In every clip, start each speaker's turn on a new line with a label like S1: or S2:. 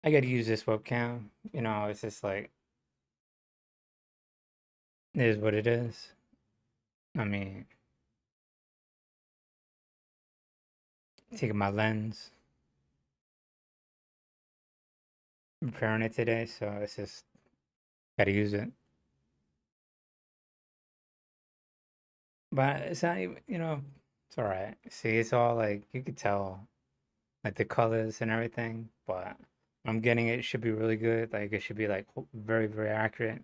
S1: I gotta use this webcam. You know, it's just like it is what it is. I mean, taking my lens, repairing it today, so it's just gotta use it. But it's not even, it's all right. See, it's all like you could tell, like the colors and everything. But I'm getting it should be really good. Like it should be like very, very accurate.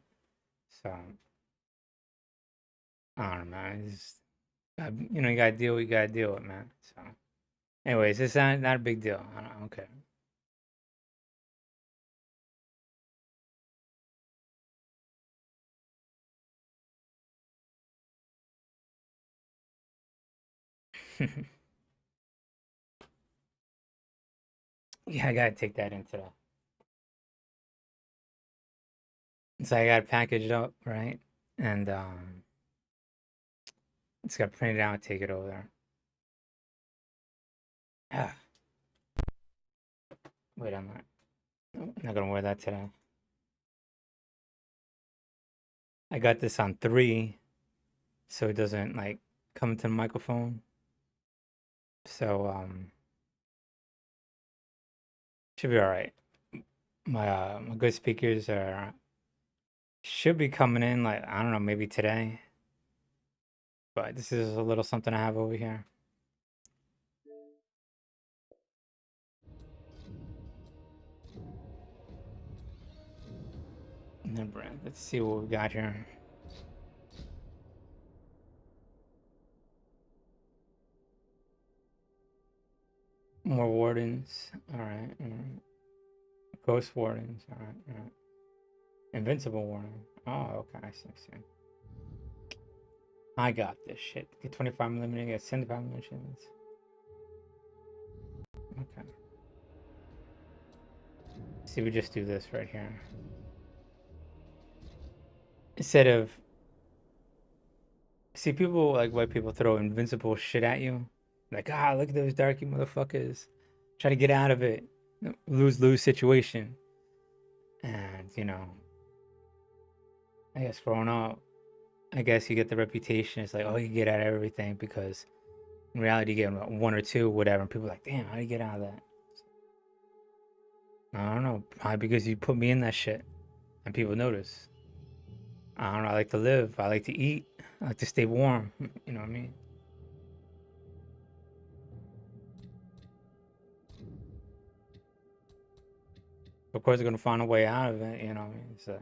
S1: So I don't know, man. You gotta deal. You gotta deal with, man. So, anyways, it's not a big deal. I don't care. Yeah, I gotta take that into the. So I gotta package it up, right? And it's gotta print it out, take it over there. Ah, wait, I'm not gonna wear that today. I got this on 3, so it doesn't like come to the microphone. So should be all right. My good speakers are should be coming in like I don't know, maybe today. But this is a little something I have over here. Let's see what we got here. More wardens. All right. All right. Ghost wardens. All right. All right. Invincible warden. Oh, okay. I see. I see. I got this shit. Get 25 millimeter. Get 75 munitions. Okay. See, we just do this right here. Instead of see people like white people throw invincible shit at you, like look at those darky motherfuckers, try to get out of it, lose situation, and I guess growing up, I guess you get the reputation. It's like, oh, you get out of everything because in reality, you get about one or two, whatever. And people are like, damn, how do you get out of that? I don't know. Probably because you put me in that shit and people notice. I don't know. I like to live. I like to eat. I like to stay warm. You know what I mean? Of course, they're going to find a way out of it. You know what I mean? So,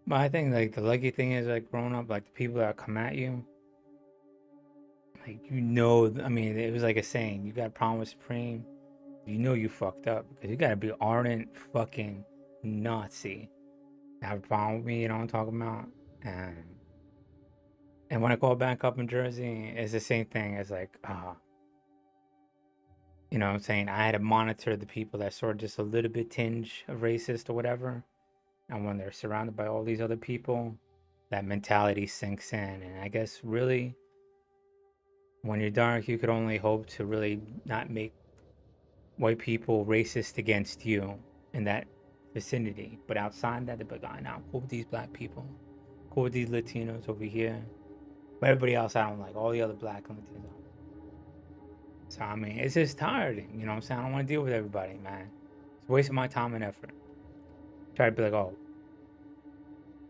S1: but I think like the lucky thing is like growing up, like the people that come at you, like I mean, it was like a saying: you got a problem with Supreme, you fucked up because you got to be ardent fucking Nazi have a problem with me, you know what I'm talking about? And and when I go back up in Jersey, it's the same thing as like, you know what I'm saying? I had to monitor the people that sort of just a little bit tinge of racist or whatever. And when they're surrounded by all these other people, that mentality sinks in. And I guess really, when you're dark, you could only hope to really not make white people racist against you in that vicinity. But outside that, they'd be like, nah, I'm cool with these black people, cool with these Latinos over here. But everybody else I don't like. All the other black Latinos. So I mean, it's just tiring. You know what I'm saying? I don't want to deal with everybody, man. It's wasting my time and effort. Try to be like, oh,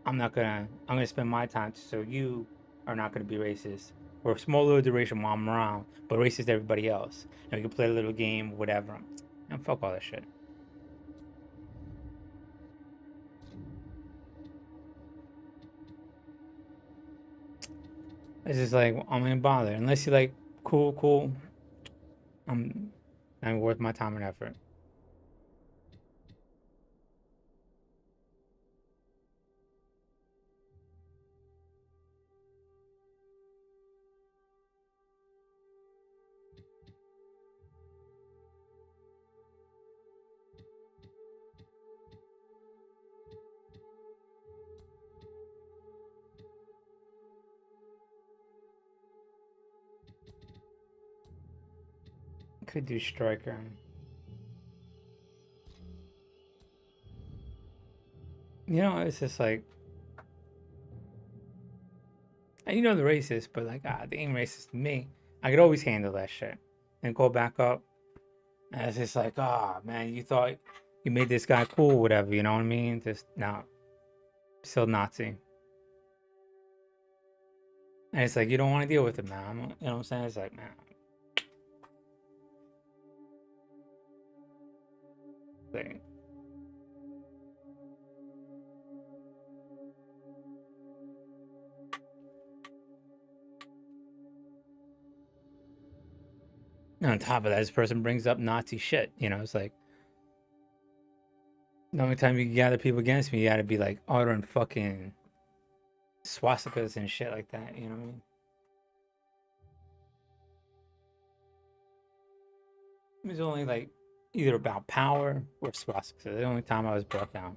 S1: I'm gonna spend my time so you are not gonna be racist for a small little duration while I'm around, but racist to everybody else. And we can play a little game, whatever. And fuck all that shit. It's just like I'm gonna bother unless you're like cool, cool. I'm worth my time and effort. Could do striker. You know, it's just like, and you know the racist, but like, they ain't racist to me. I could always handle that shit and go back up. And it's just like, man, you thought you made this guy cool, whatever. You know what I mean? Just no, still Nazi. And it's like you don't want to deal with it, man. You know what I'm saying? It's like, man, like, on top of that, this person brings up Nazi shit. You know, it's like the only time you can gather people against me, you got to be like uttering fucking swastikas and shit like that. You know what I mean? It was only like either about power or swastikas. The only time I was brought down.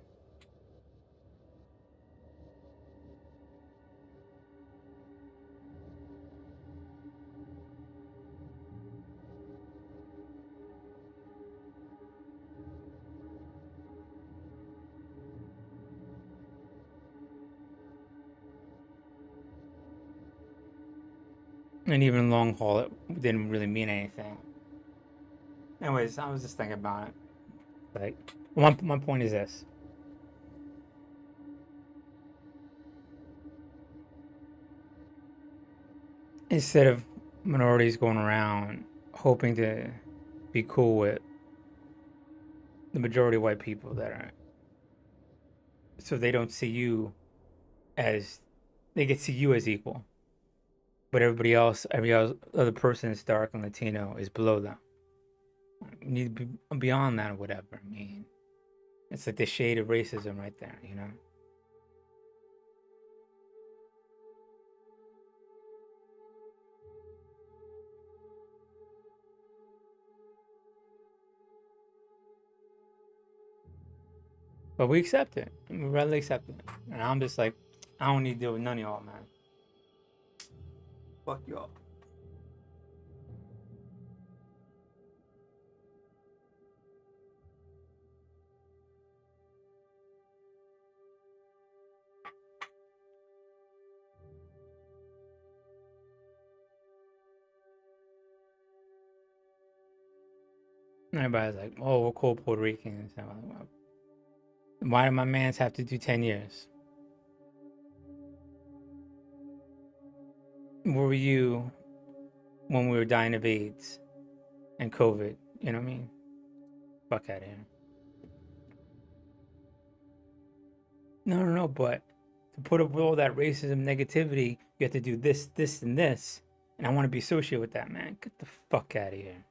S1: And even long haul, it didn't really mean anything. Anyways, I was just thinking about it. Like, my point is this. Instead of minorities going around hoping to be cool with the majority of white people that are, so they don't see you as, they get to see you as equal, but everybody else, every other person that's dark and Latino is below them. You need to be beyond that or whatever. I mean, it's like the shade of racism right there, you know? But we accept it. We readily accept it. And I'm just like, I don't need to deal with none of y'all, man. Fuck y'all. And everybody's like, oh, we're cool Puerto Ricans. I'm like, well, why do my mans have to do 10 years? Where were you when we were dying of AIDS and COVID? You know what I mean? Fuck out of here. No. But to put up with all that racism, negativity, you have to do this, this, and this. And I want to be associated with that, man. Get the fuck out of here.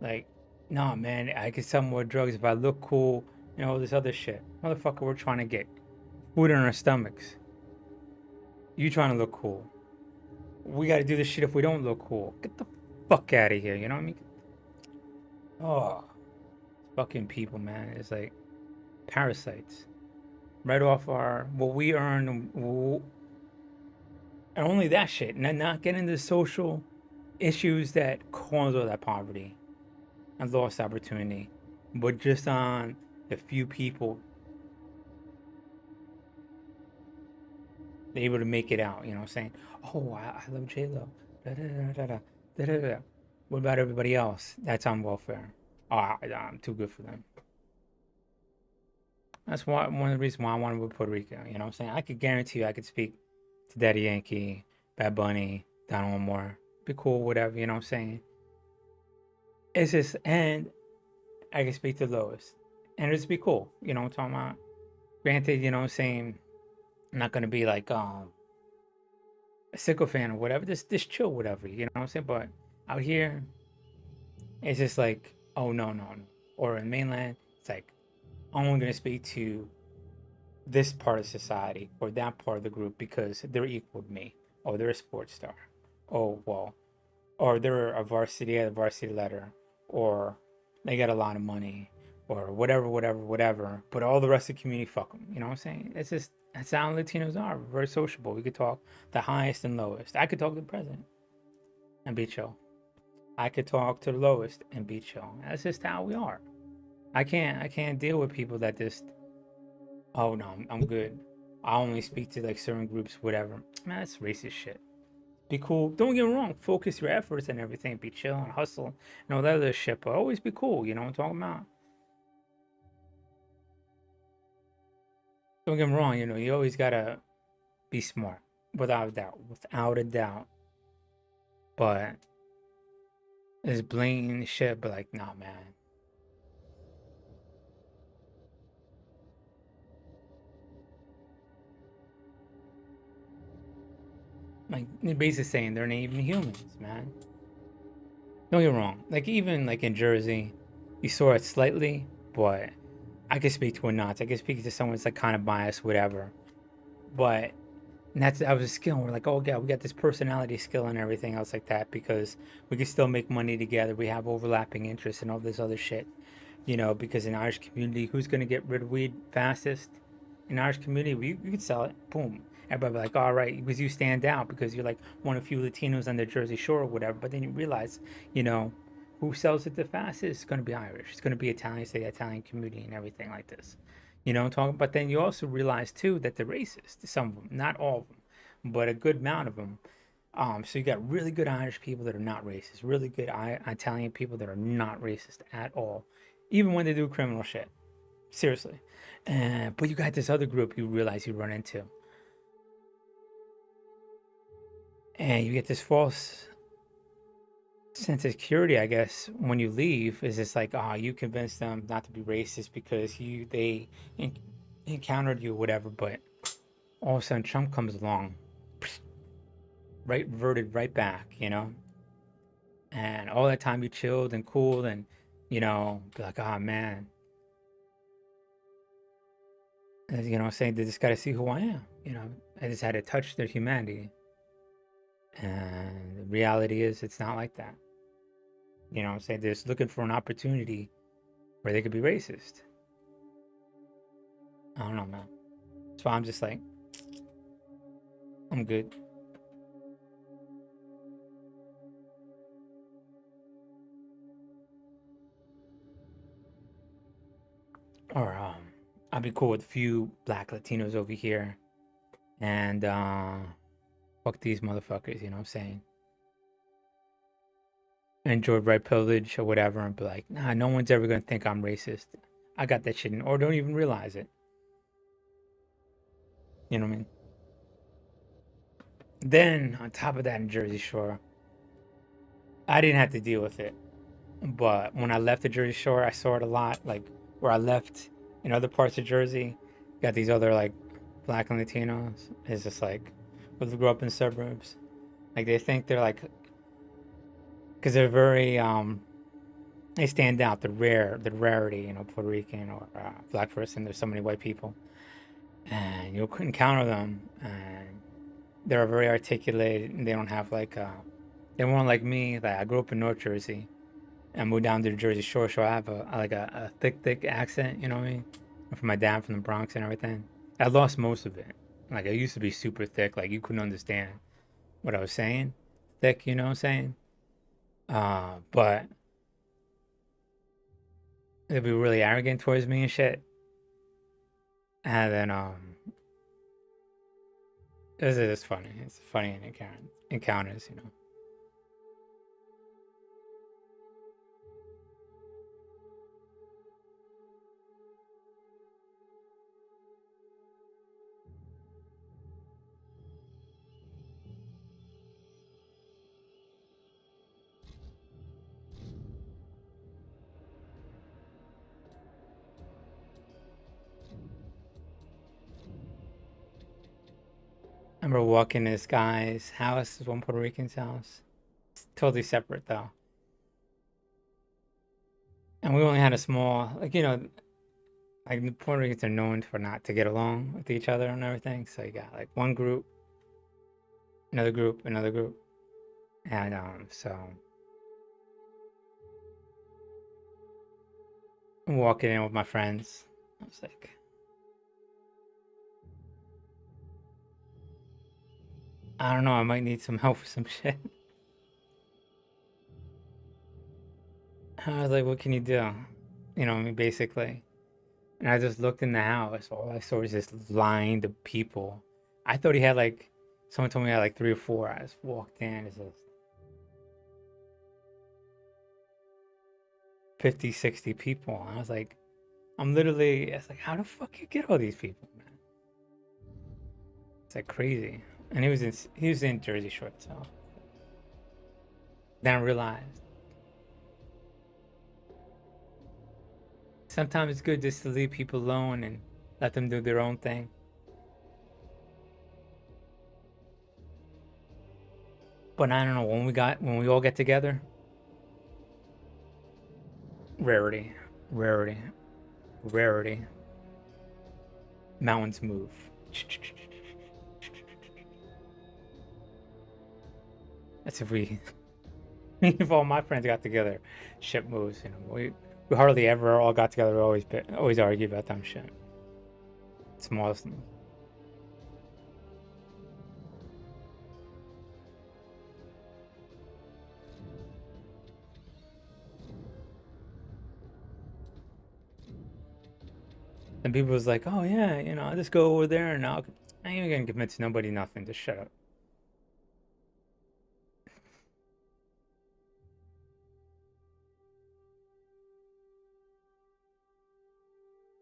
S1: Like, nah, man, I could sell more drugs if I look cool and all this other shit. Motherfucker, we're trying to get food in our stomachs. You trying to look cool. We got to do this shit if we don't look cool. Get the fuck out of here, you know what I mean? Oh, fucking people, man. It's like parasites. Right off our, what we earn, and only that shit. And not getting into social issues that cause all that poverty and lost opportunity. But just on the few people able to make it out, you know, saying, "Oh, I love J Lo." Da, da, da, da, da, da, da. What about everybody else? That's on welfare. Oh, I'm too good for them. That's why one of the reasons why I want to move to Puerto Rico. You know what I'm saying? I could guarantee you I could speak to Daddy Yankee, Bad Bunny, Donald Moore. Be cool, whatever, you know what I'm saying? It's just, and I can speak to Lois. And it's be cool, you know what I'm talking about? Granted, you know what I'm saying? I'm not going to be like, a sicko fan or whatever, just chill, whatever, you know what I'm saying? But out here, it's just like, oh no. Or in mainland, it's like, I'm only gonna speak to this part of society or that part of the group because they're equal to me. Oh, they're a sports star. Oh well. Or they're a varsity letter. Or they got a lot of money. or whatever, whatever, whatever. But all the rest of the community, fuck them. You know what I'm saying? It's just that's how Latinos are. We're very sociable. We could talk the highest and lowest. I could talk to the president and be chill. I could talk to the lowest and be chill. That's just how we are. I can't deal with people that just, oh no, I'm good. I only speak to like certain groups, whatever. Man, that's racist shit. Be cool. Don't get me wrong. Focus your efforts and everything. Be chill and hustle and all that other shit. But always be cool. You know what I'm talking about? Don't get me wrong. You always gotta be smart, without a doubt, without a doubt. But it's blatant shit. But like, nah, man. Like, they're basically saying they're not even humans, man. Don't get me wrong. Like, even like in Jersey, you saw it slightly, but I could speak to a nonce. I could speak to someone that's like kind of biased, whatever. But that was a skill. We're like, oh yeah, we got this personality skill and everything else like that because we can still make money together. We have overlapping interests and all this other shit. Because in Irish community, who's gonna get rid of weed fastest? In Irish community, you could sell it. Boom. Everybody be like, all right, because you stand out because you're like one of few Latinos on the Jersey Shore or whatever. But then you realize, you know, who sells it the fastest? It's gonna be Irish. It's gonna be Italian, say Italian community and everything like this. I'm talking. But then you also realize too that they're racist. Some of them, not all of them, but a good amount of them. So you got really good Irish people that are not racist, really good Italian people that are not racist at all, even when they do criminal shit. Seriously. But you got this other group you realize you run into. And you get this false sense of security, I guess, when you leave. Is it's like, you convinced them not to be racist because they encountered you, whatever. But all of a sudden, Trump comes along, right, reverted right back. And all that time you chilled and cooled and, be like, man, saying they just got to see who I am. I just had to touch their humanity. And the reality is, it's not like that. I'm saying? They're just looking for an opportunity where they could be racist. I don't know, man. So I'm just like, I'm good. Or I'd be cool with a few black Latinos over here. And fuck these motherfuckers, you know what I'm saying? Enjoy white privilege or whatever and be like, nah, no one's ever gonna think I'm racist. I got that shit in, or don't even realize it. You know what I mean? Then on top of that, in Jersey Shore, I didn't have to deal with it. But when I left the Jersey Shore, I saw it a lot. Like where I left in other parts of Jersey, got these other like black and Latinos. It's just like, but they grew up in suburbs. Like they think they're like, because they're very they stand out. The rarity, Puerto Rican or black person. There's so many white people, and you couldn't encounter them, and they're very articulate. And they don't have like they weren't like me. Like I grew up in North Jersey and moved down to the Jersey Shore, so I have a thick accent. You know what I mean? From my dad from the Bronx and everything. I lost most of it. Like I used to be super thick. Like you couldn't understand what I was saying. Thick, you know what I'm saying? But they'd be really arrogant towards me and shit. And then this is funny. It's funny in encounters. I remember walking this guy's house, this one Puerto Rican's house. It's totally separate though. And we only had a small, like the Puerto Ricans are known for not to get along with each other and everything. So you got like one group, another group, another group. And so I'm walking in with my friends. I was like, I don't know, I might need some help with some shit. I was like, what can you do? You know, I mean, basically. And I just looked in the house. All I saw was this line of people. I thought he had like, someone told me he had like 3 or 4. I just walked in. It's just 50, 60 people. And I was like, it's like, how the fuck you get all these people, man? It's like crazy. And he was in Jersey Shore, so then I realized sometimes it's good just to leave people alone and let them do their own thing. But I don't know, when we all get together, rarity, rarity, rarity. Mountains move. That's if all my friends got together, shit moves. You know, we hardly ever all got together. We always argue about dumb shit. Smallest. And people was like, oh yeah, I'll just go over there and I ain't even gonna convince nobody nothing. Just shut up.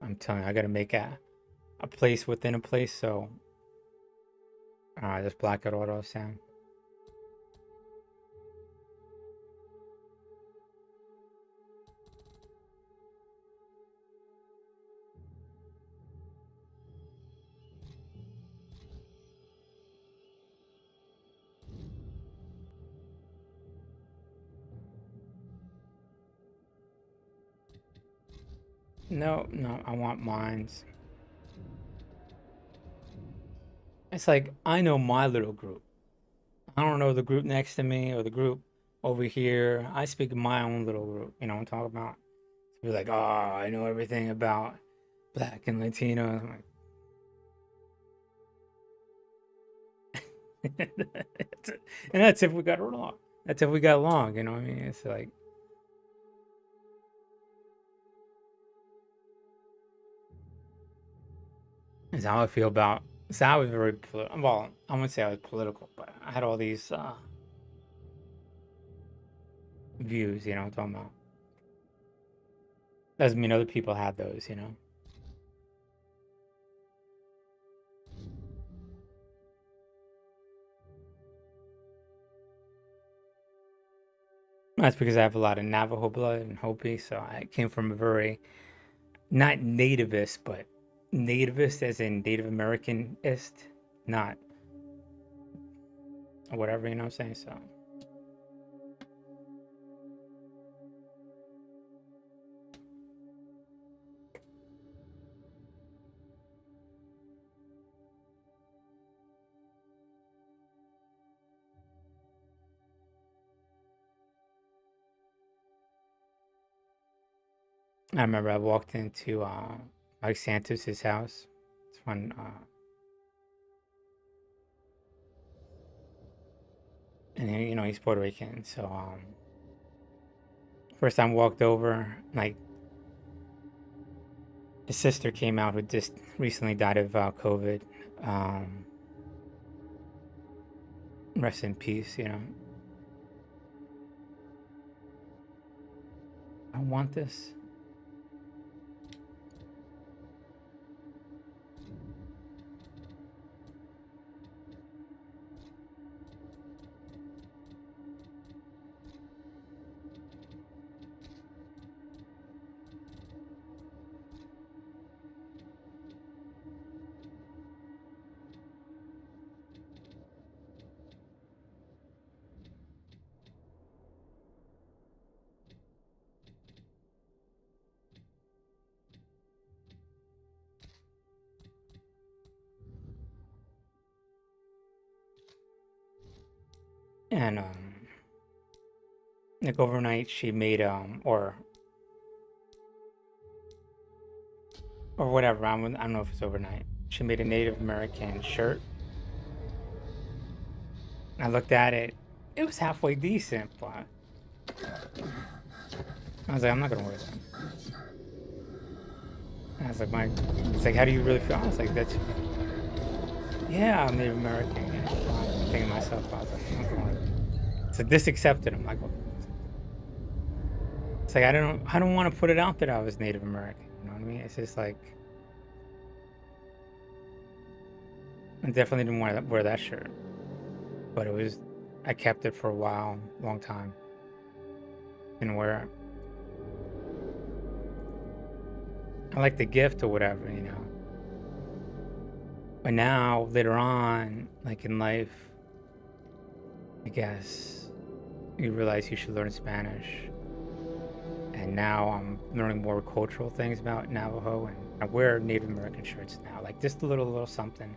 S1: I'm telling you, I gotta make a place within a place, so I just black out all those sound. No, no, I want mines. It's like I know my little group. I don't know the group next to me or the group over here. I speak of my own little group. You know what I'm talking about? So be like, oh, I know everything about Black and Latino. I'm like, and that's if we got along. That's if we got along. You know what I mean? It's like, it's how I feel about. So I was very well. I wouldn't say I was political, but I had all these views. You know what I'm talking about? Doesn't mean other people had those. That's because I have a lot of Navajo blood and Hopi, so I came from a very not nativist, but nativist as in Native Americanist, not whatever, you know what I'm saying? So I remember I walked into Mike Santos's house. It's when and he's Puerto Rican, so first time walked over, like his sister came out who just recently died of COVID. Um, Rest in peace. I want this. And like overnight she made or or whatever. I don't know if it's overnight. She made a Native American shirt. I looked at it. It was halfway decent, but I was like, I'm not gonna wear that. And I was like, Mike, it's like, how do you really feel? I was like, that's, yeah, I'm Native American. Yeah. I'm thinking to myself, I was like, I'm not going to. So this accepted. I'm like, okay. It's like I don't want to put it out that I was Native American. You know what I mean? It's just like I definitely didn't want to wear that shirt, but it was. I kept it for a while, long time. Didn't wear it. I like the gift or whatever, you know. But now, later on, like in life, I guess you realize you should learn Spanish. And now I'm learning more cultural things about Navajo, and I wear Native American shirts now, like just a little something.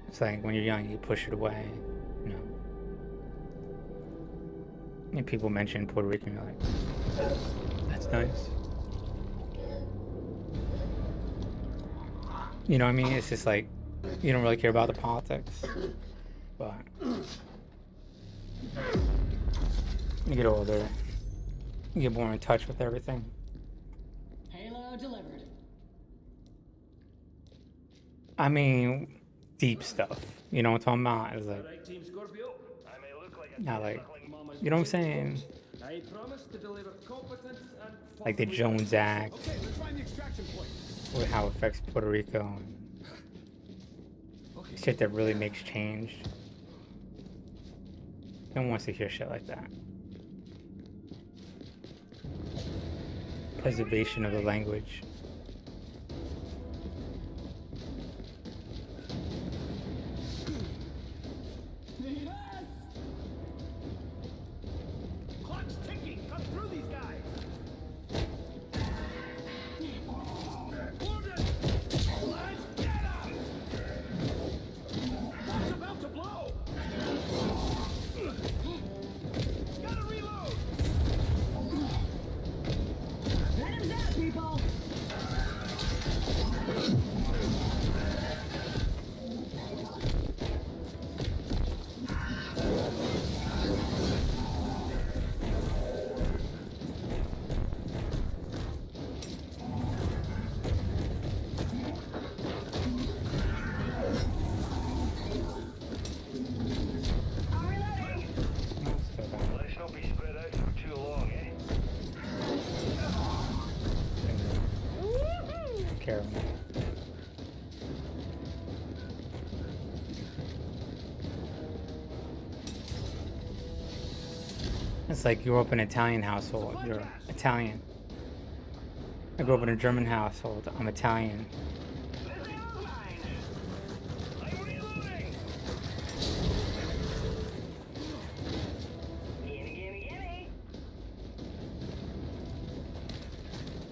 S1: It's like when you're young, you push it away, you know. And people mention Puerto Rican, you're like, that's nice. You know what I mean? It's just like you don't really care about the politics, but you get older, you get more in touch with everything.
S2: Payload delivered.
S1: I mean, deep stuff. You know what I'm talking about? It's like, not like, you know what I'm saying?
S3: I promise to deliver competence and
S1: Like the Jones Act,
S3: Okay, let's find the extraction point.
S1: or how it affects Puerto Rico, and shit that really makes change. No one wants to hear shit like that. Preservation of the language.
S2: Yes!
S3: Clock's ticking. Cut through these guys. Horde! Let's get him! What's about to blow? Gotta reload.
S2: Let him zap, people! I'm reloading!
S4: Let's not be spread out for too long, eh?
S1: Care of me. It's like you grew up in an Italian household. You're Italian. I grew up in a German household. I'm Italian.
S4: I'm reloading! Gimme!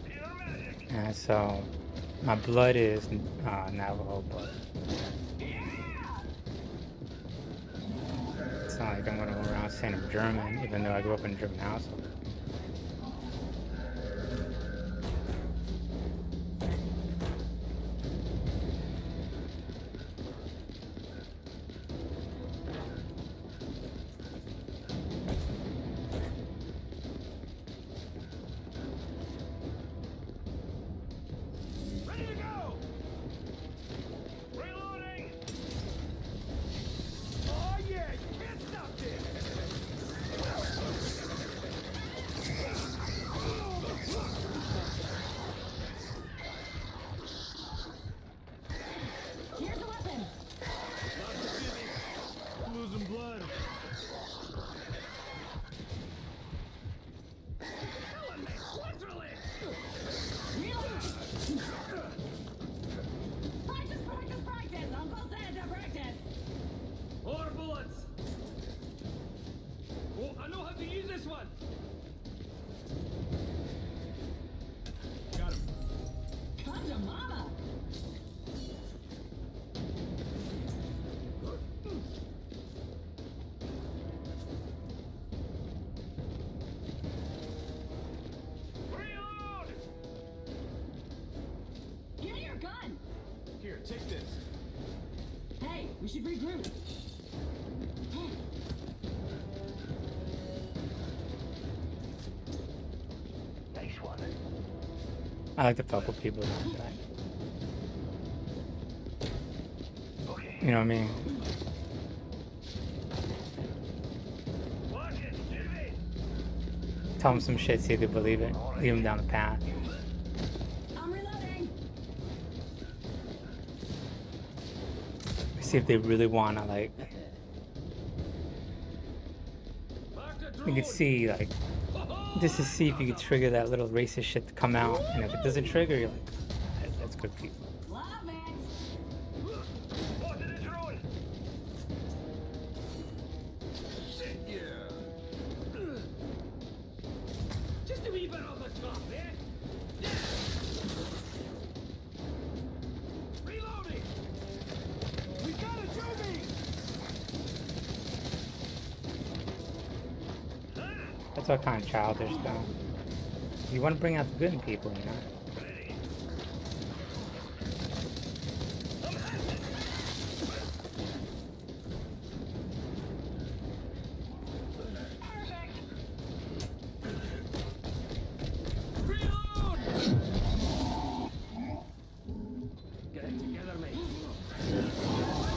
S4: Pure magic!
S1: And so my blood is Navajo, but it's not like I'm gonna go around saying I'm German, even though I grew up in a German household.
S3: Ready to go.
S4: Reloading!
S3: Oh yeah, you can't stop this.
S2: Here's a weapon!
S3: Losing blood. Killing me, literally.
S2: Reload! Practice! Uncle said to practice!
S3: More bullets. Oh, I know how to use this one. Got him.
S2: Come to mama!
S4: Reload!
S3: take this.
S2: Hey, we should regroup.
S4: Nice one.
S1: I like to fuck with people like that.
S4: Okay.
S1: You know what I mean?
S4: Watch it, Jimmy.
S1: Tell them some shit, see if they believe it. Lead them down the path.
S2: I'm reloading.
S1: See if they really want to, like,
S3: Mark the
S1: you
S3: drone.
S1: can see, like, just to see if you can trigger that little racist shit to come out. And if it doesn't trigger, you're like, that's good people.
S2: Love it.
S4: Spotted a drone.
S3: Shit, yeah. Just a wee bit off the top, eh? Yeah. Reloading. We got a Joby.
S1: That's all kind of childish stuff. You want to bring out the good in people, you know?
S4: Ready.
S3: Reload. Get it together, mate.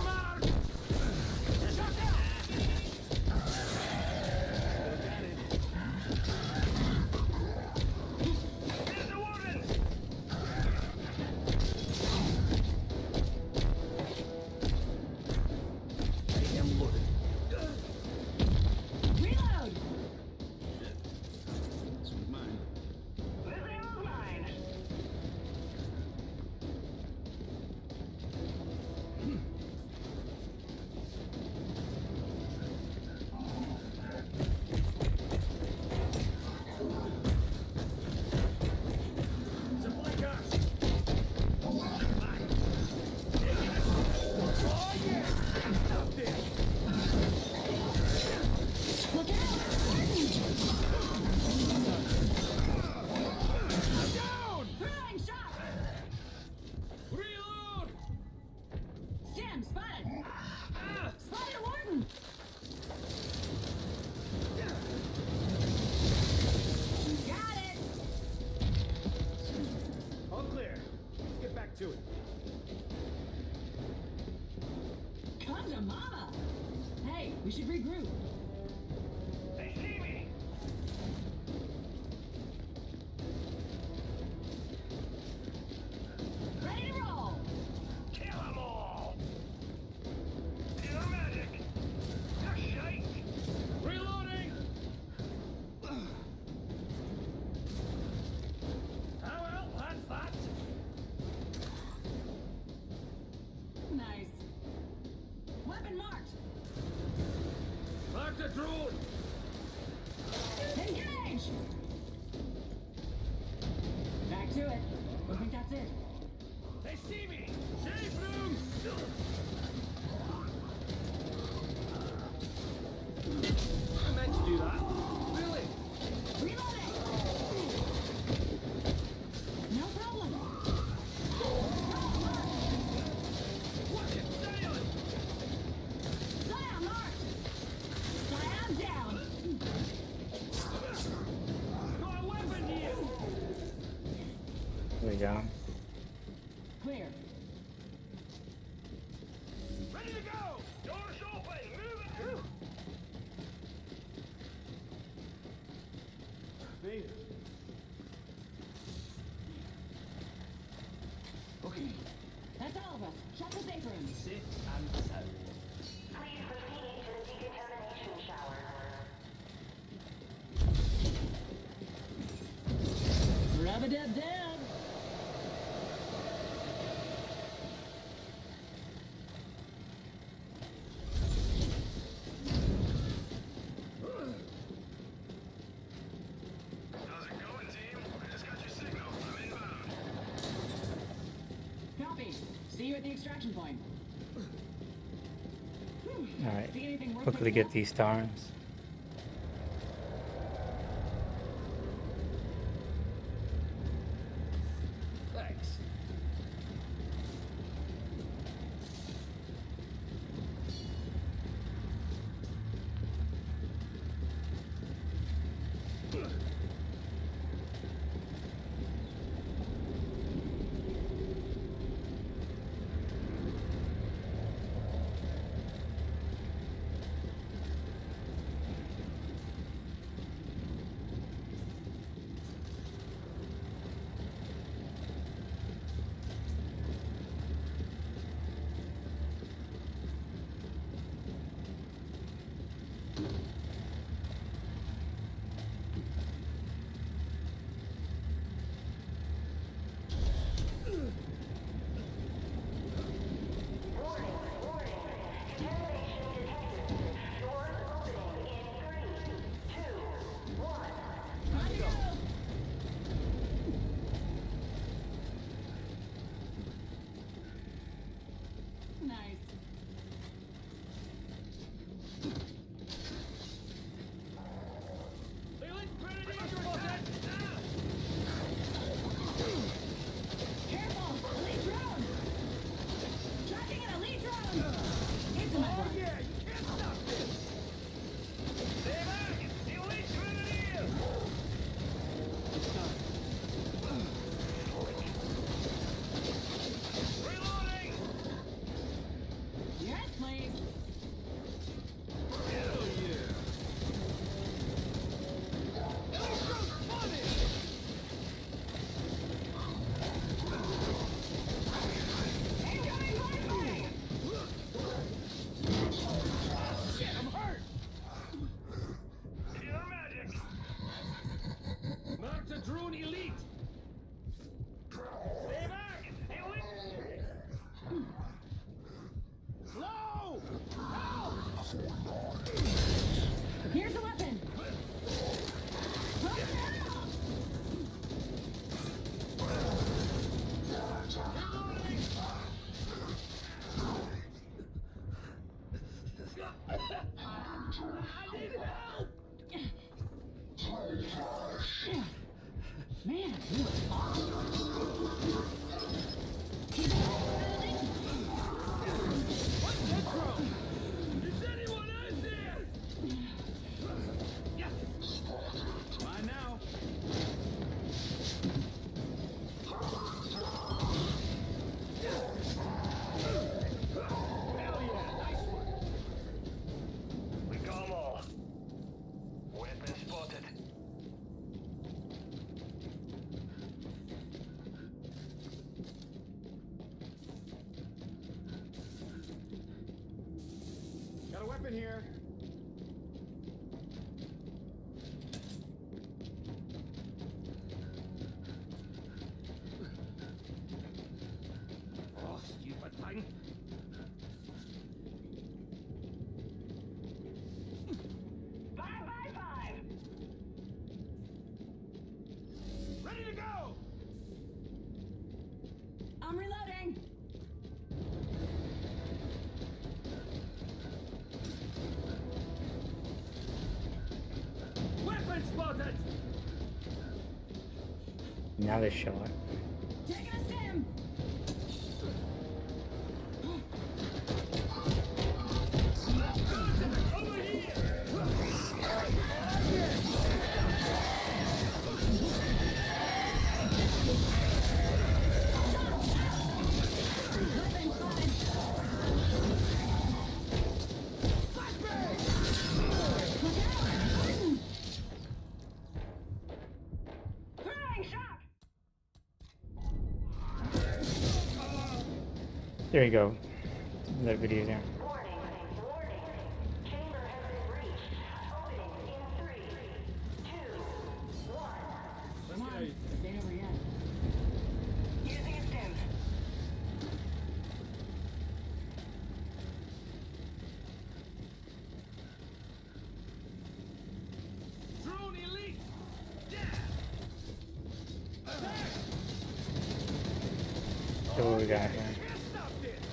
S3: Mark. Shut up.
S4: Here's the warden.
S3: I am loaded.
S2: Reload.
S3: This one's mine.
S4: This ain't mine.
S3: Supply cars. Mine. Taking it. Oh yeah. Stop this.
S2: Look out.
S3: Down.
S2: Throwing shot.
S3: Reload.
S2: Stim spotted.
S3: Ah.
S2: Spotted a warden. Got it.
S3: All clear. Let's get back to it.
S2: Come to mama. Hey, we should regroup.
S4: They see me.
S2: Ready to roll.
S4: Kill 'em all. Your magic. You're shite.
S3: Reloading. Ah, well, that's that.
S2: Nice. Weapon marked.
S3: Mark the drone.
S2: Engage. Back to it. I think that's it.
S3: They see me. Safe room. I meant to do that. Really?
S2: Reloading. No problem.
S3: Watch it. Silent.
S2: Slam marked. Slam down.
S3: Got a weapon here.
S1: There we go.
S2: Clear.
S4: Ready to go. Doors open. Move it.
S3: Me. Okay.
S2: That's all of us. Shut the safe room.
S3: Safe and sound.
S5: Please proceed to the decontamination shower.
S2: Rub-a-dub-dub.
S4: How's it going, team? I just got your signal. I'm inbound.
S2: Copy. See you at the extraction point.
S1: All right.
S2: See anything worth
S1: Quickly
S2: picking
S1: get
S2: up?
S1: these stars.
S3: Thanks. moving here. Oh, stupid thing.
S5: Five by five.
S3: Ready to go!
S2: I'm reloading.
S3: Weapon spotted!
S1: Now they show it.
S2: Taking a stim.
S3: Over here!
S2: Weapon spotted. Look out! Gordon!
S5: Throwing shock.
S1: There you go. That video there.
S5: Warning. Warning. Chamber has been breached. Opening in 3, 2, 1.
S2: Come on. This ain't over yet.
S5: Using a stim.
S3: Drone elite! Yeah! Attack!
S1: So what we got here?
S3: Can't stop this!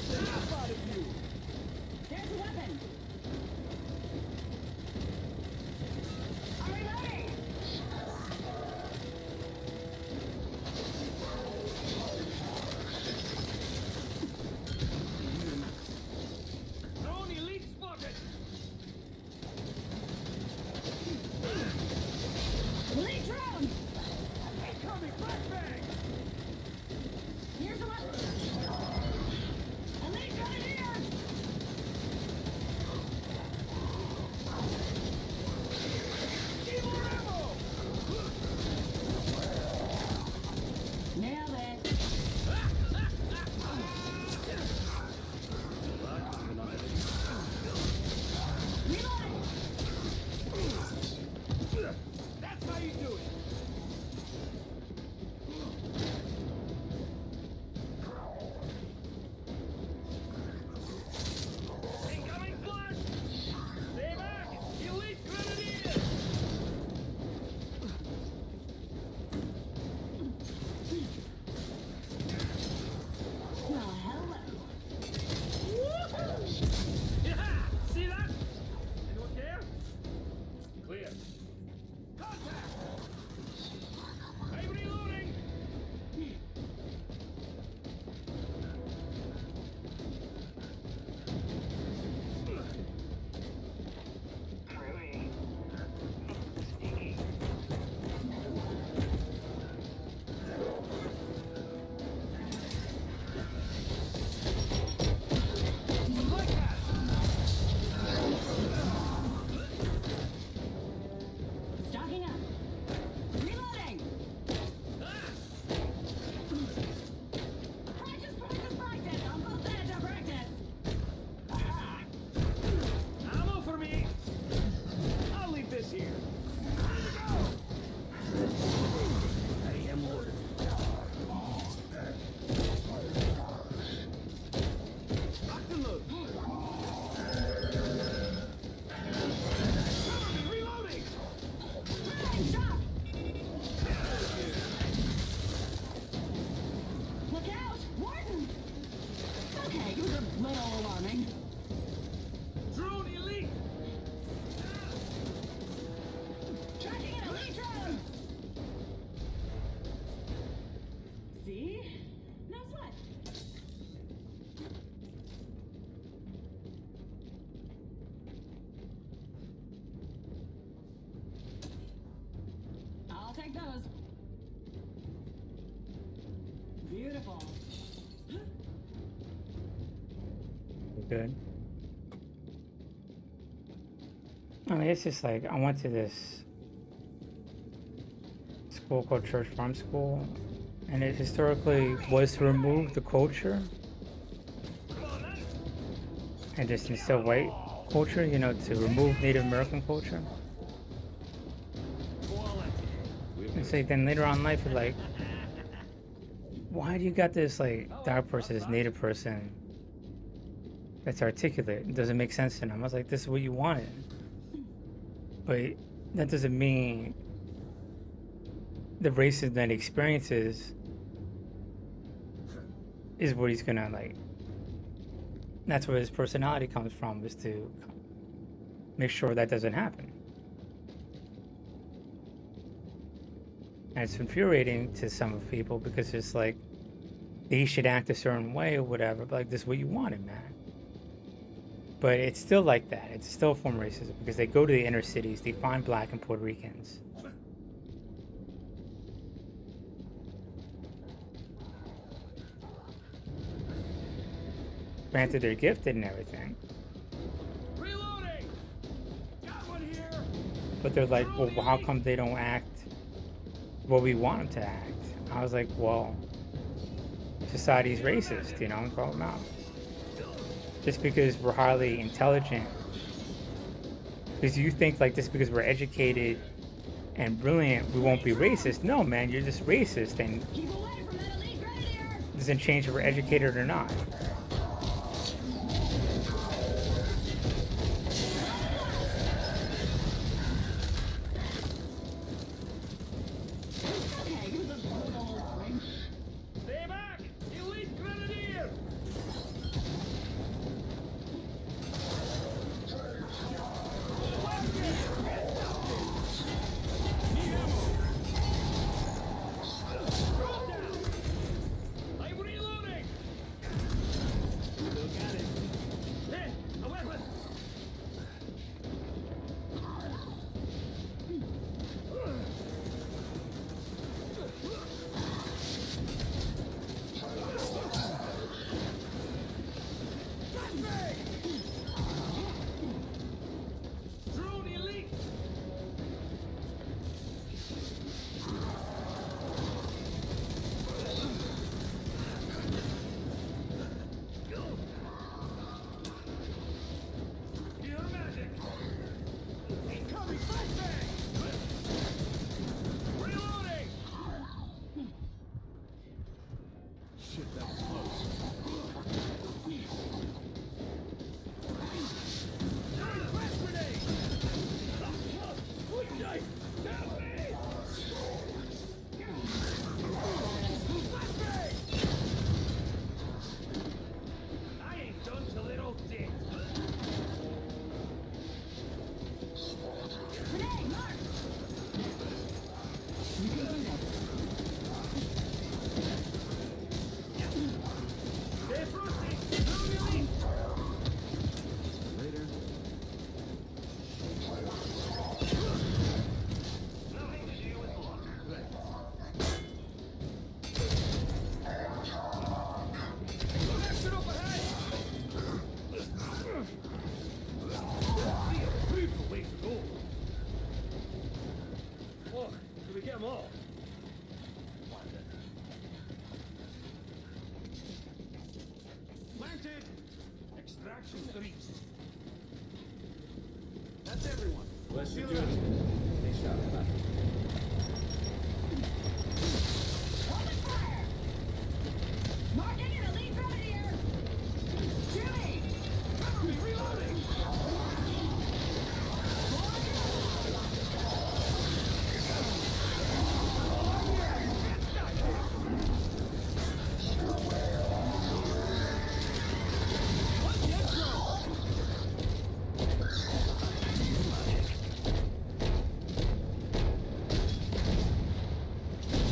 S3: Snap out of you!
S2: There's a weapon.
S5: I'm reloading.
S3: Drone elite spotted!
S2: Elite drone.
S3: Incoming flashbang!
S2: Here's a weapon. Elite grenadier.
S3: Need more ammo!
S2: Nailed it. Reloading.
S3: That's how you do it! Incoming flash! Stay back! Elite grenadiers!
S2: Well, hello.
S3: Yeah! See that? Anyone care? Clear. Contact! I'm reloading!
S4: Groovy. Sneaky.
S3: Like that!
S2: Stocking up. Reloading. Practice, practice, practice. Uncle said to practice.
S3: Aha! Ammo for me! I'll leave this here. Ready to go! I am Horde. Lock and load. Cover me, reloading!
S2: Reloading, shot. Look out, Warden. Okay, you were a little alarming.
S3: Drone elite!
S2: Tracking an elite drone. See? No sweat. I'll take those. Beautiful.
S1: Good. I mean, it's just like I went to this school called Church Farm School, and it historically was to remove the culture and just instill white culture, you know, to remove Native American culture. And so then later on in life, you're like, why do you got this like dark person, this Native person that's articulate? It doesn't make sense to them. I was like, this is what you wanted. But that doesn't mean the racism that he experiences is what he's gonna like. That's where his personality comes from, is to make sure that doesn't happen. And it's infuriating to some people because it's like he should act a certain way or whatever, but like this is what you wanted, man. But it's still like that. It's still a form of racism because they go to the inner cities, they find black and Puerto Ricans. Granted, they're gifted and everything.
S3: Reloading. Got one here.
S1: But they're like, well, how come they don't act what we want them to act? I was like, well, society's racist, you know, call them out. Just because we're highly intelligent, because you think like this because we're educated and brilliant, we won't be racist. No, man, you're just racist, and
S2: Keep away from that elite grenadier!
S1: it doesn't change if we're educated or not.
S2: Okay, give us a little ring.
S3: Stay back. Elite grenadier. Drop down. I'm reloading. Still got it. Hey, a weapon. Drone elite. Your magic. Incoming flashbang. Reloading. Shit, that was close. Flash grenade. Quick knife. Help me. Flashbang. I ain't done till it all dead.
S2: Grenade, mark! You can do this.
S3: Stay frosty. Drone elite. Later.
S4: Nothing to do with luck.
S3: Action up ahead. Beautiful way to go. Oh, did we get them all? Planted. Extraction 3. That's everyone. Let's do it. Stay sharp.
S2: Open fire! Marking an elite grenadier! Jimmy!
S3: Cover me, reloading.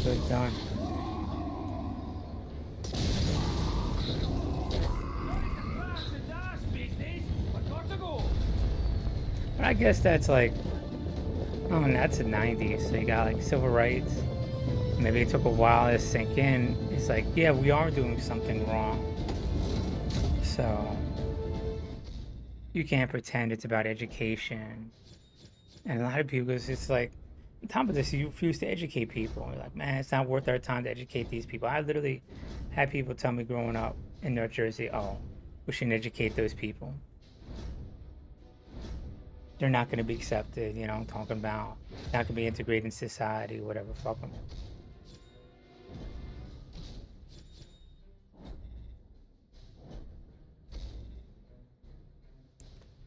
S1: So it's done. But I guess that's like, oh, and that's the 90s. So you got like civil rights. Maybe it took a while to sink in. It's like, yeah, we are doing something wrong. So you can't pretend it's about education. And a lot of people, it's like, on top of this, you refuse to educate people. You're like, man, it's not worth our time to educate these people. I literally had people tell me growing up in North Jersey, oh, we shouldn't educate those people. they're not going to be accepted, you know, talking about not going to be integrated in society, whatever, fuck them.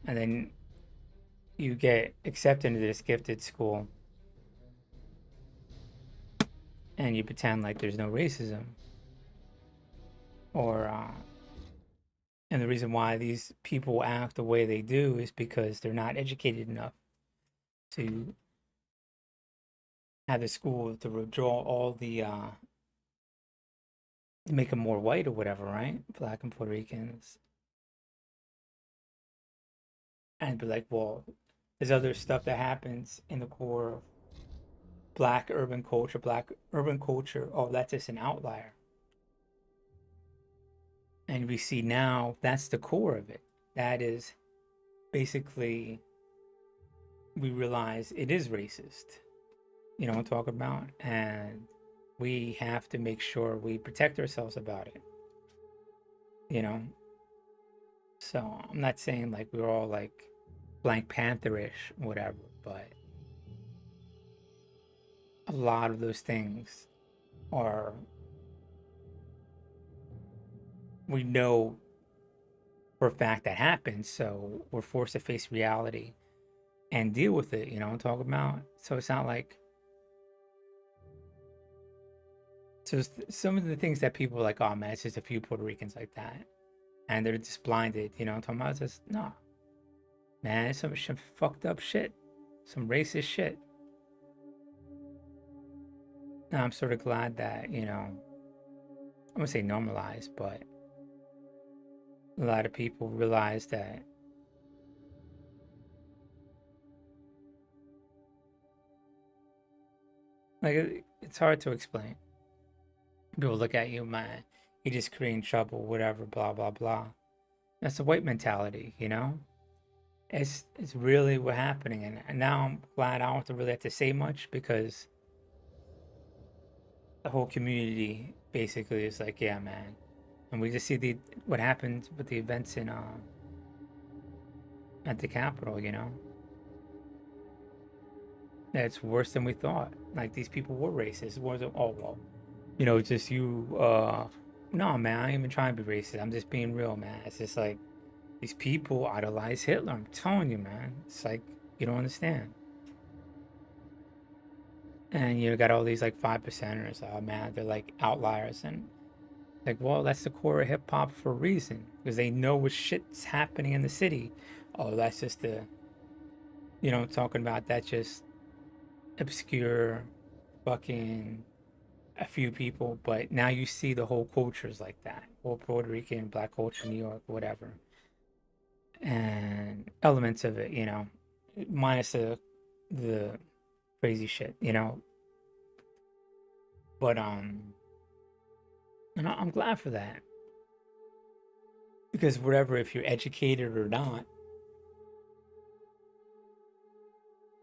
S1: And then you get accepted into this gifted school and you pretend like there's no racism. Or, and the reason why these people act the way they do is because they're not educated enough to have the school to withdraw all the, to make them more white or whatever, right? Black and Puerto Ricans. And be like, well, there's other stuff that happens in the core of black urban culture. Oh, that's just an outlier. And we see now that's the core of it. That is basically, we realize it is racist. You know what I'm talking about? And we have to make sure we protect ourselves about it. You know? So I'm not saying like we're all like Black Pantherish, whatever, but a lot of those things are, we know for a fact that happens, so we're forced to face reality and deal with it, you know what I'm talking about? So it's not like, so some of the things that people are like, oh man, it's just a few Puerto Ricans like that, and they're just blinded, you know what I'm talking about? It's just, no, man, it's some fucked up shit, some racist shit. And I'm sort of glad that, you know, I wouldn't say normalized, but a lot of people realize that like it's hard to explain. People look at you, man, you just creating trouble, whatever, blah blah blah. That's the white mentality, you know. It's really what happening, and now I'm glad I don't have to really have to say much because the whole community basically is like, yeah, man, and we just see the what happened with the events in at the Capitol, you know. That's worse than we thought. Like these people were racist. It wasn't, oh well, you know, just you no man, I ain't even trying to be racist. I'm just being real, man. It's just like these people idolize Hitler. I'm telling you, man. It's like you don't understand. And you got all these like 5%ers, oh man, they're like outliers and like, well, that's the core of hip hop for a reason. Because they know what shit's happening in the city. Oh, that's just the, you know, talking about that just obscure fucking a few people, but now you see the whole cultures like that, whole Puerto Rican, black culture, New York, whatever, and elements of it, you know, minus the crazy shit, you know. But and I'm glad for that because whatever, if you're educated or not,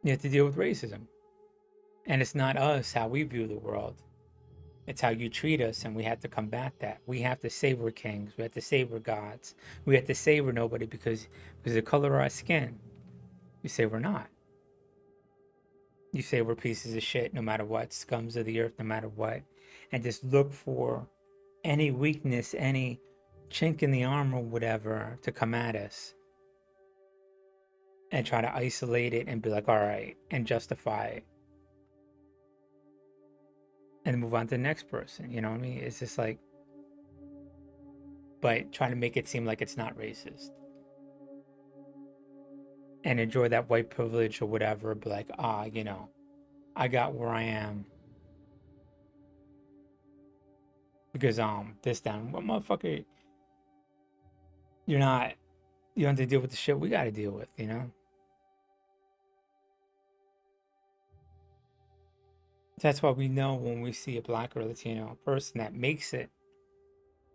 S1: you have to deal with racism, and it's not us how we view the world. It's how you treat us, and we have to combat that. We have to say we're kings. We have to say we're gods. We have to say we're nobody because of the color of our skin. You say we're not. You say we're pieces of shit no matter what, scums of the earth no matter what, and just look for any weakness, any chink in the armor, whatever, to come at us and try to isolate it and be like, all right, and justify it. And move on to the next person, you know what I mean? It's just like, but trying to make it seem like it's not racist. And enjoy that white privilege or whatever, be like, you know, I got where I am. Because, this time, what motherfucker, you're not, you don't have to deal with the shit we gotta deal with, you know? That's why we know when we see a black or Latino person that makes it,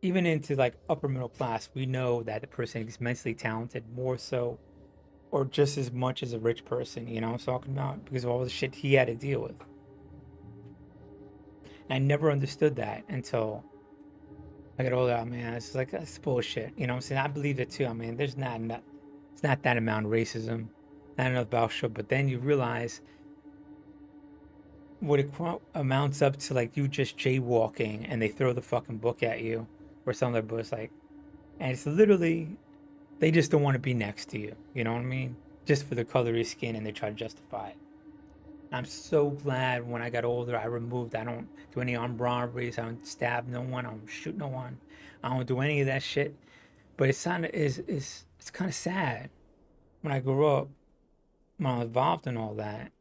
S1: even into like upper middle class, we know that the person is mentally talented more so or just as much as a rich person, you know what I'm talking about? Because of all the shit he had to deal with. I never understood that until I got older. Man, it's like, that's bullshit. You know what I'm saying? I believe it too. I mean, it's not that amount of racism. not enough Bausha, but then you realize what it amounts up to, like you just jaywalking and they throw the fucking book at you or something, but it's like, and it's literally, they just don't want to be next to you. You know what I mean? Just for the color of your skin, and they try to justify it. I'm so glad when I got older, I removed, I don't do any armed robberies, I don't stab no one, I don't shoot no one, I don't do any of that shit. But it's kind of, it's kind of sad. When I grew up, when I was involved in all that,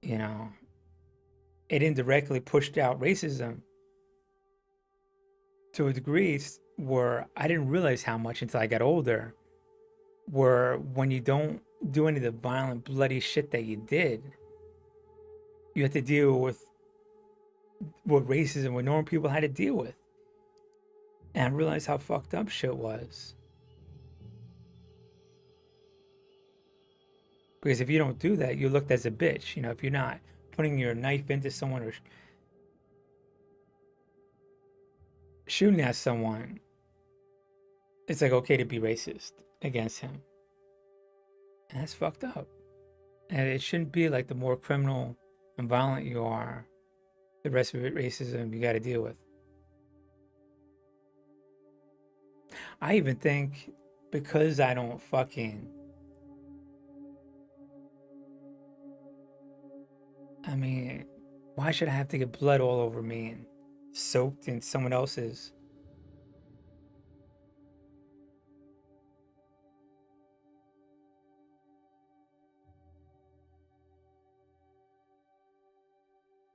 S1: you know, it indirectly pushed out racism to a degree where I didn't realize how much until I got older. Where when you don't do any of the violent, bloody shit that you did, you have to deal with what racism, what normal people had to deal with. And I realized how fucked up shit was. Because if you don't do that, you're looked as a bitch. You know, if you're not putting your knife into someone or shooting at someone, it's like okay to be racist against him. And that's fucked up. And it shouldn't be like the more criminal and violent you are, the rest of it racism you got to deal with. I even think because I don't fucking, I mean, why should I have to get blood all over me and soaked in someone else's?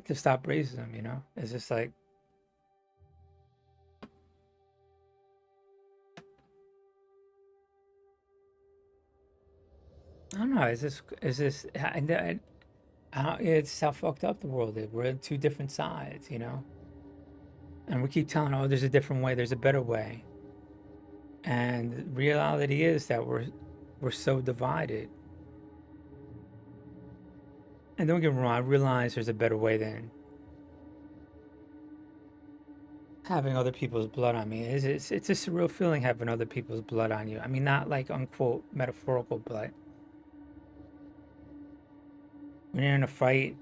S1: To stop racism, you know? It's just like, I don't know. It's how fucked up the world is. We're on two different sides, you know? And we keep telling, oh, there's a different way, there's a better way. And reality is that we're so divided. And don't get me wrong, I realize there's a better way than having other people's blood on me. It's a surreal feeling having other people's blood on you. I mean, not like unquote metaphorical blood. When you're in a fight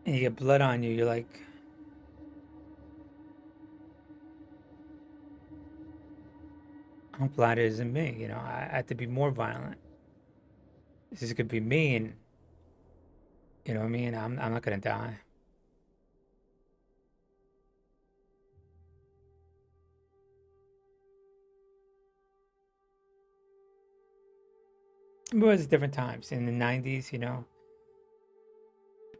S1: and you get blood on you, you're like, I'm glad it isn't me. You know, I have to be more violent. This is gonna be me, and you know what I mean. I'm not gonna die. It was different times in the '90s. You know,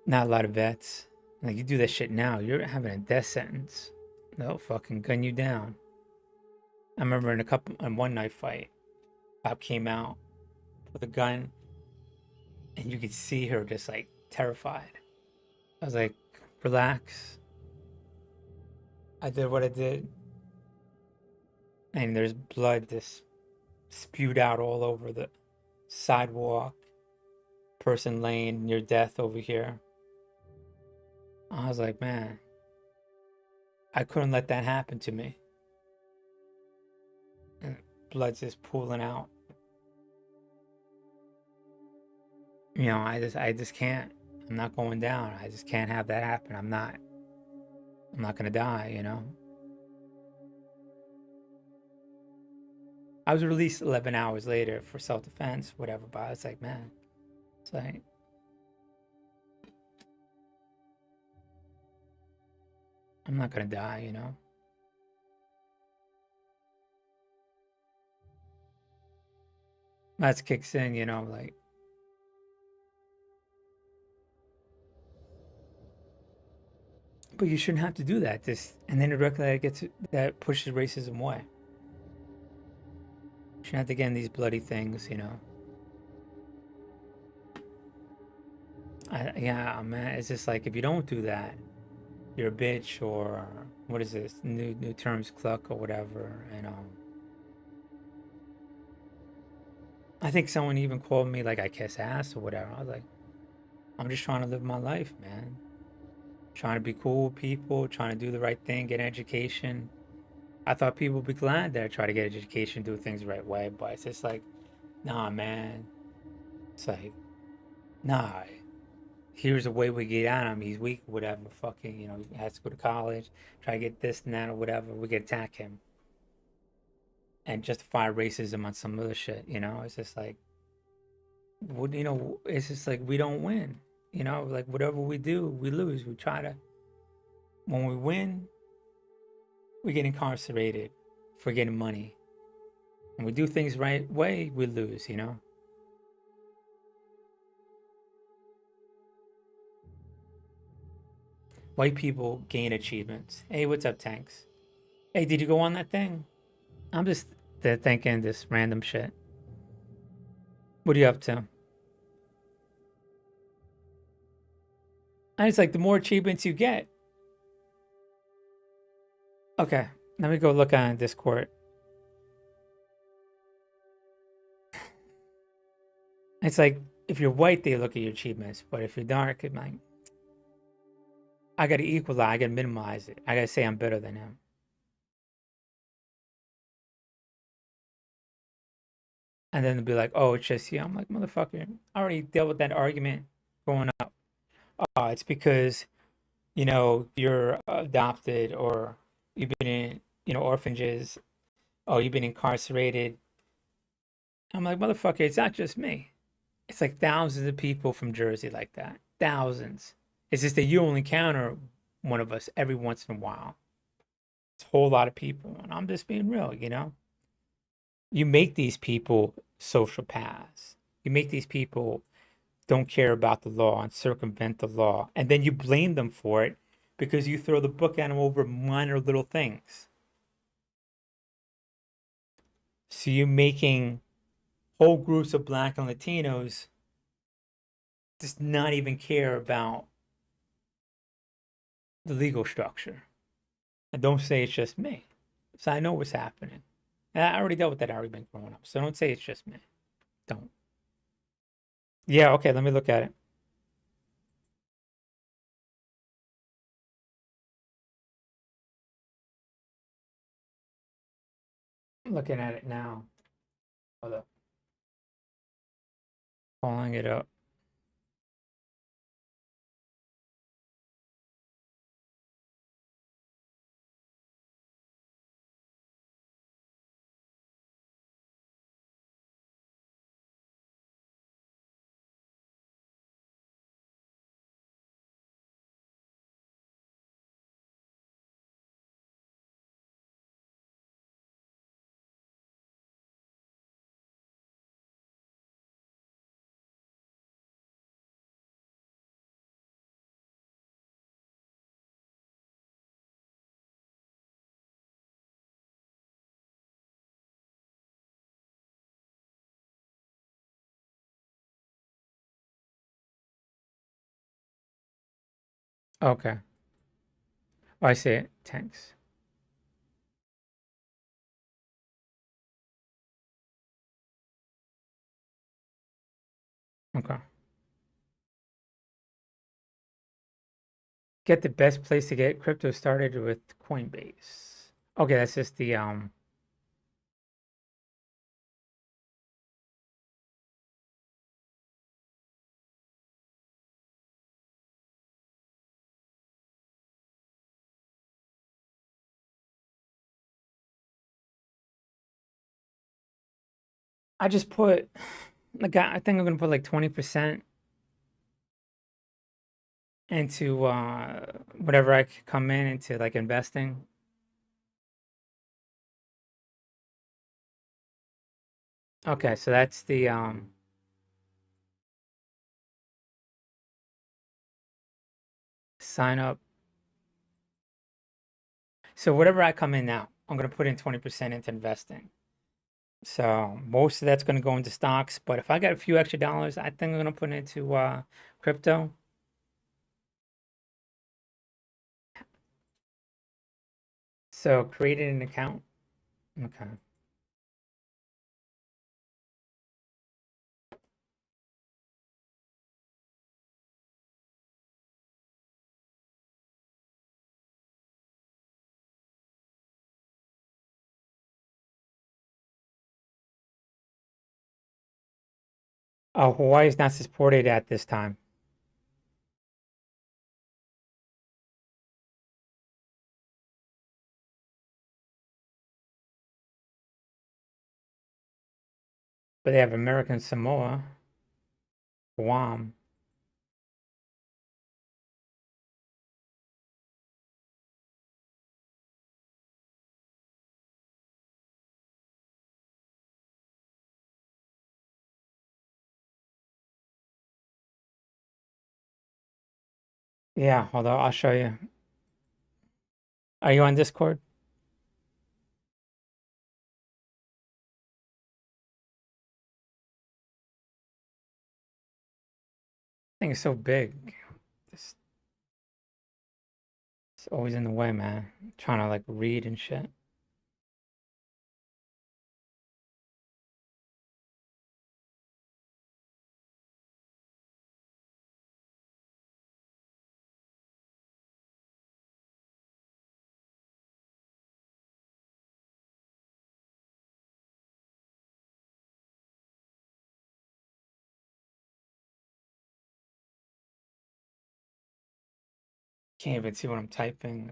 S1: not a lot of vets. Like you do that shit now, you're having a death sentence. They'll fucking gun you down. I remember in one knife fight, Bob came out with a gun, and you could see her just like terrified. I was like, relax. I did what I did, and there's blood just spewed out all over the sidewalk. Person laying near death over here. I was like, man, I couldn't let that happen to me. And blood's just pooling out. You know, I just can't. I'm not going down. I just can't have that happen. I'm not gonna die, you know. I was released 11 hours later for self-defense, whatever, but I was like, man, it's like, I'm not gonna die, you know. That kicks in, you know, like, but you shouldn't have to do that. And then indirectly that pushes racism away. You shouldn't have to get in these bloody things, you know. Yeah, man, it's just like if you don't do that, you're a bitch, or what is this new terms, cluck or whatever. And I think someone even called me like I kiss ass or whatever. I was like, I'm just trying to live my life, man. Trying to be cool with people, trying to do the right thing, get an education. I thought people would be glad that I try to get education, do things the right way, but it's just like, Nah, man. It's like, nah. Here's a way we get at him. He's weak, whatever. Fucking, he has to go to college, try to get this and that or whatever. We can attack him and justify racism on some other shit. It's just like, it's just like we don't win. Like whatever we do, we lose. We try to, when we win, we get incarcerated for getting money. When we do things right way, we lose. White people gain achievements. Hey, what's up, Tanks? Hey, did you go on that thing? I'm just thinking this random shit. What are you up to? And it's like the more achievements you get. Okay, let me go look on Discord. It's like if you're white, they look at your achievements, but if you're dark, it might. I gotta equalize. I gotta minimize it. I gotta say I'm better than him. And then they'll be like, "Oh, it's just you." I'm like, "Motherfucker, I already dealt with that argument growing up. It's because you're adopted or you've been in orphanages. Oh, you've been incarcerated." I'm like, "Motherfucker, it's not just me. It's like thousands of people from Jersey like that. Thousands. It's just that you only encounter one of us every once in a while. It's a whole lot of people, and I'm just being real. You make these people sociopaths. You make these people don't care about the law and circumvent the law, and then you blame them for it because you throw the book at them over minor little things. So you're making whole groups of Black and Latinos just not even care about the legal structure. And don't say it's just me. So I know what's happening. And I already dealt with that argument growing up. So don't say it's just me. Don't. Yeah, okay, let me look at it. I'm looking at it now. Hold up. Pulling it up. Okay. Oh, I see it. Tanks. Okay. Get the best place to get crypto started with Coinbase. Okay, that's just the I just put like I think I'm gonna put like 20% into whatever I could come in into like investing. Okay, so that's the sign up. So whatever I come in now, I'm gonna put in 20% into investing. So most of that's gonna go into stocks, but if I got a few extra dollars, I think I'm gonna put into crypto. So creating an account. Okay. Hawaii is not supported at this time. But they have American Samoa, Guam. Yeah, hold on, I'll show you. Are you on Discord? Thing is so big. It's always in the way, man. I'm trying to like read and shit. Can't even see what I'm typing.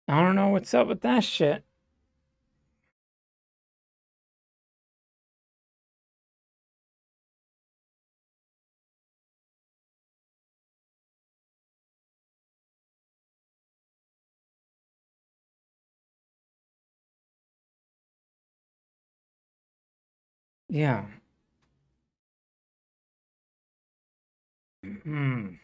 S1: I don't know what's up with that shit. Yeah. Hmm.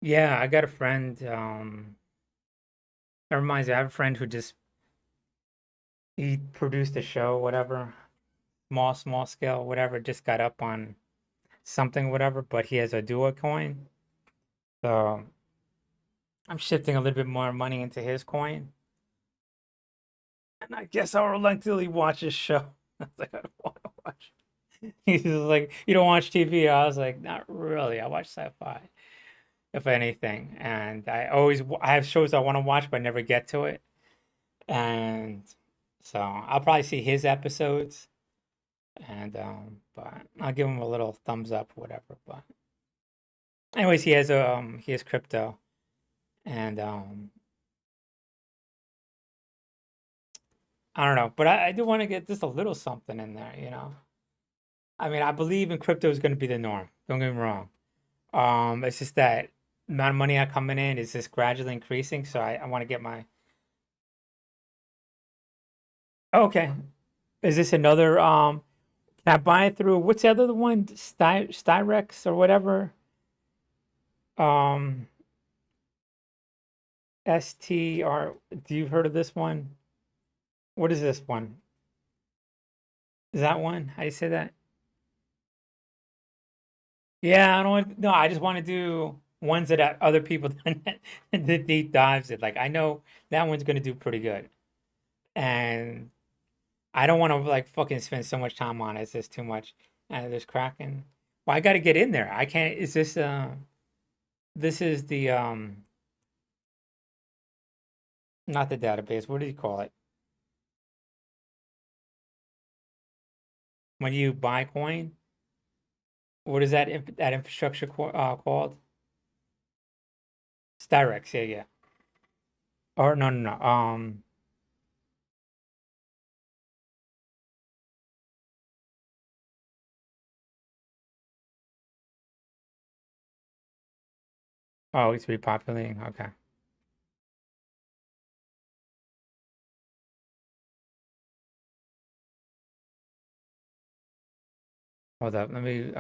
S1: Yeah, I got a friend. That reminds me, I have a friend who just he produced a show, whatever, small scale, whatever, just got up on something, whatever, but he has a duo coin. So I'm shifting a little bit more money into his coin. And I guess I'll reluctantly watch his show. I was like, I don't want to watch. He's just like, you don't watch TV? I was like, not really. I watch sci-fi, if anything. And I have shows I want to watch, but never get to it. And so I'll probably see his episodes, and but I'll give him a little thumbs up, or whatever. But anyways, he has crypto, and I don't know, but I do want to get just a little something in there, you know. I mean, I believe in crypto is going to be the norm. Don't get me wrong. It's just that amount of money I coming in is just gradually increasing, so I want to get my. Okay, is this another? Can I buy it through what's the other one? Styrex or whatever. Um, STR. Do you heard of this one? What is this one? Is that one? How do you say that? Yeah, I don't want. No, I just want to do ones that other people the deep dives it. Like I know that one's gonna do pretty good, and I don't want to like fucking spend so much time on it. It's just too much. And there's Kraken. Well, I got to get in there. I can't. Is this This is the not the database. What do you call it? When you buy coin, what is that infrastructure called? Styrex, yeah, yeah. Or no, no, no. Oh, it's repopulating. Okay. Hold up. Let me